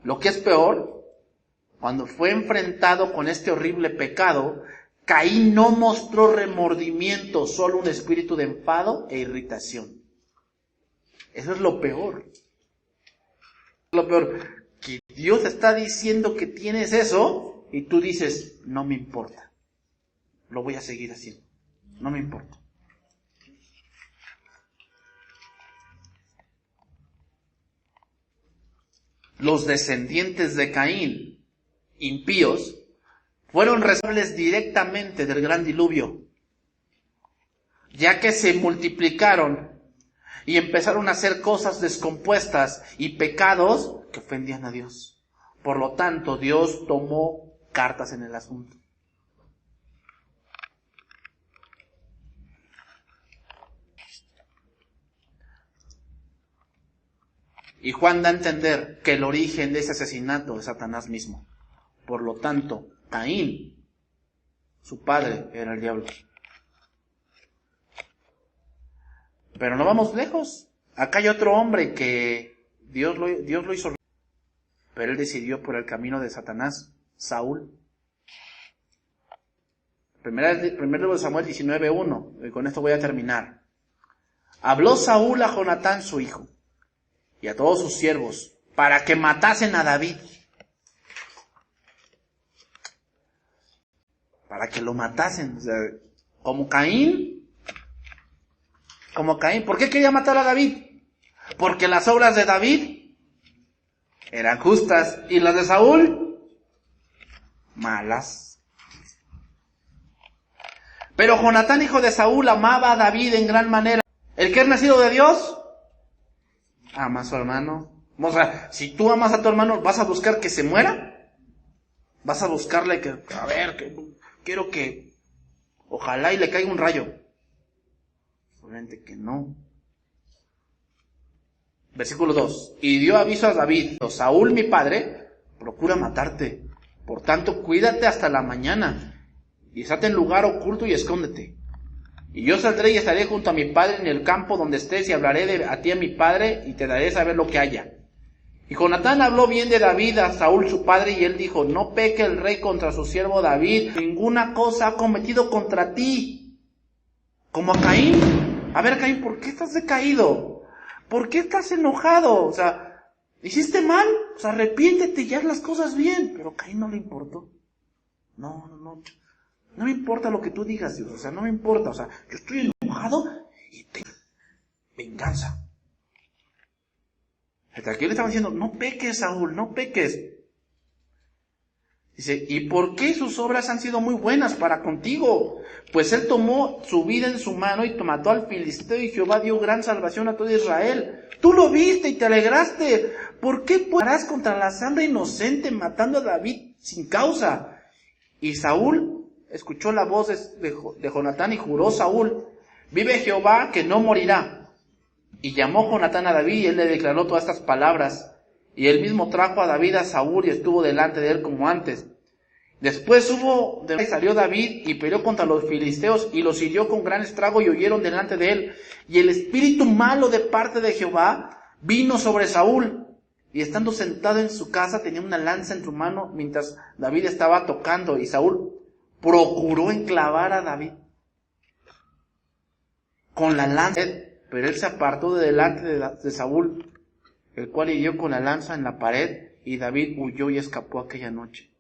Lo que es peor, cuando fue enfrentado con este horrible pecado, Caín no mostró remordimiento, solo un espíritu de enfado e irritación. Eso es lo peor. Lo peor, que Dios está diciendo que tienes eso y tú dices, no me importa. Lo voy a seguir haciendo. No me importa. Los descendientes de Caín, impíos, fueron responsables directamente del gran diluvio, ya que se multiplicaron y empezaron a hacer cosas descompuestas y pecados que ofendían a Dios. Por lo tanto, Dios tomó cartas en el asunto. Y Juan da a entender que el origen de ese asesinato es Satanás mismo. Por lo tanto, Caín, su padre, era el diablo. Pero no vamos lejos. Acá hay otro hombre que Dios lo hizo, pero él decidió por el camino de Satanás, Saúl. Primer libro de Samuel 19:1, y con esto voy a terminar. Habló Saúl a Jonatán, su hijo, y a todos sus siervos, para que matasen a David. Para que lo matasen. O sea, como Caín. ¿Por qué quería matar a David? Porque las obras de David eran justas y las de Saúl malas. Pero Jonatán, hijo de Saúl, amaba a David en gran manera. El que es nacido de Dios ama a su hermano. O sea, si tú amas a tu hermano, ¿vas a buscar que se muera? ¿Vas a buscarle que, quiero que, ojalá y le caiga un rayo? Obviamente que no. Versículo 2. Y dio aviso a David: Saúl, mi padre, procura matarte. Por tanto, cuídate hasta la mañana. Y estate en lugar oculto y escóndete. Y yo saldré y estaré junto a mi padre en el campo donde estés, y hablaré a ti a mi padre, y te daré a saber lo que haya. Y Jonatán habló bien de David a Saúl su padre, y él dijo: no peque el rey contra su siervo David, ninguna cosa ha cometido contra ti, como a Caín. A ver, Caín, ¿por qué estás decaído? ¿Por qué estás enojado? O sea, ¿hiciste mal? O sea, arrepiéntete y haz las cosas bien. Pero a Caín no le importó. No me importa lo que tú digas, Dios. O sea, no me importa. O sea, yo estoy enojado y tengo venganza. Aquí le estaban diciendo: no peques, Saúl, no peques. Dice: ¿y por qué sus obras han sido muy buenas para contigo? Pues él tomó su vida en su mano y mató al filisteo, y Jehová dio gran salvación a todo Israel. Tú lo viste y te alegraste. ¿Por qué harás contra la sangre inocente, matando a David sin causa? Y Saúl escuchó la voz de Jonatán, y juró Saúl: vive Jehová, que no morirá. Y llamó Jonatán a David, y él le declaró todas estas palabras. Y él mismo trajo a David a Saúl, y estuvo delante de él como antes. Después salió David y peleó contra los filisteos, y los hirió con gran estrago, y huyeron delante de él. Y el espíritu malo de parte de Jehová vino sobre Saúl, y estando sentado en su casa tenía una lanza en su mano, mientras David estaba tocando. Y Saúl procuró enclavar a David con la lanza, pero él se apartó de delante de Saúl, el cual hirió con la lanza en la pared, y David huyó y escapó aquella noche.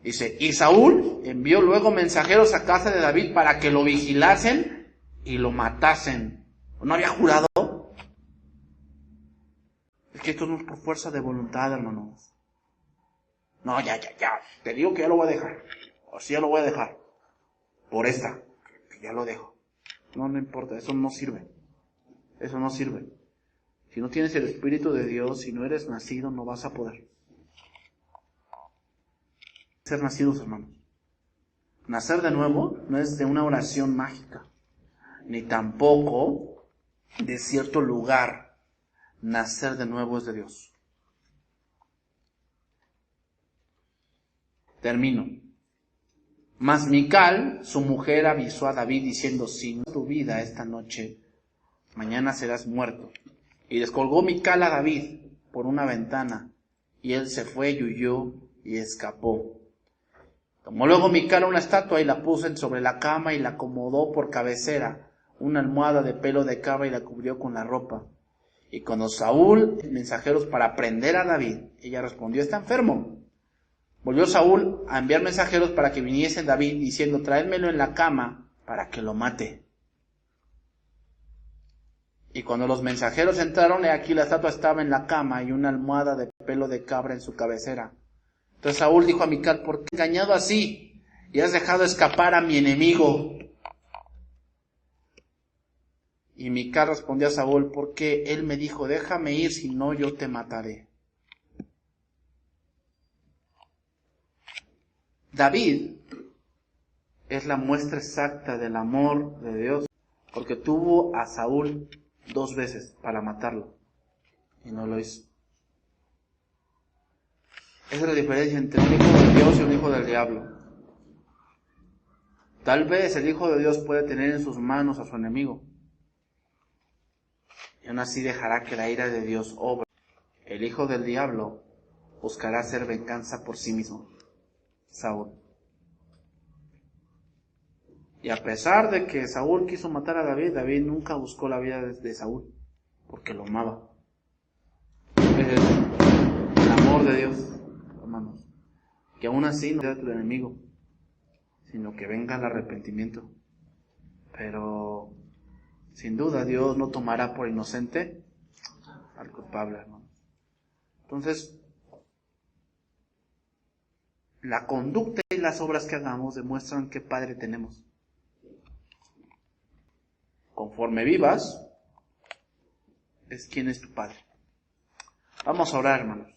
Dice, y Saúl envió luego mensajeros a casa de David para que lo vigilasen y lo matasen. ¿No había jurado? Es que esto no es por fuerza de voluntad, hermanos. No, ya. Te digo que ya lo voy a dejar. O sí, ya lo voy a dejar. Por esta. Que ya lo dejo. No importa. Eso no sirve. Eso no sirve. Si no tienes el Espíritu de Dios, si no eres nacido, no vas a poder. Ser nacidos, hermanos. Nacer de nuevo no es de una oración mágica. Ni tampoco de cierto lugar. Nacer de nuevo es de Dios. Termino. Mas Mical, su mujer, avisó a David diciendo, si no tu vida esta noche, mañana serás muerto. Y descolgó Mical a David por una ventana, y él se fue y huyó y escapó. Tomó luego Mical una estatua y la puso sobre la cama y la acomodó por cabecera, una almohada de pelo de cabra y la cubrió con la ropa. Y cuando Saúl, mensajeros para prender a David, ella respondió, está enfermo. Volvió Saúl a enviar mensajeros para que viniesen David, diciendo, tráedmelo en la cama para que lo mate. Y cuando los mensajeros entraron, he aquí la estatua estaba en la cama y una almohada de pelo de cabra en su cabecera. Entonces Saúl dijo a Mical, ¿por qué has engañado así y has dejado escapar a mi enemigo? Y Mical respondió a Saúl, porque él me dijo, déjame ir, si no yo te mataré. David es la muestra exacta del amor de Dios, porque tuvo a Saúl 2 veces para matarlo, y no lo hizo. Esa es la diferencia entre un hijo de Dios y un hijo del diablo. Tal vez el hijo de Dios puede tener en sus manos a su enemigo, y aún así dejará que la ira de Dios obre. El hijo del diablo buscará hacer venganza por sí mismo. Saúl. Y a pesar de que Saúl quiso matar a David, David nunca buscó la vida de Saúl, porque lo amaba. Es el amor de Dios, hermanos, que aún así no sea tu enemigo, sino que venga el arrepentimiento. Pero sin duda Dios no tomará por inocente al culpable, hermanos. Entonces, la conducta y las obras que hagamos demuestran qué Padre tenemos. Conforme vivas, es quién es tu Padre. Vamos a orar, hermanos.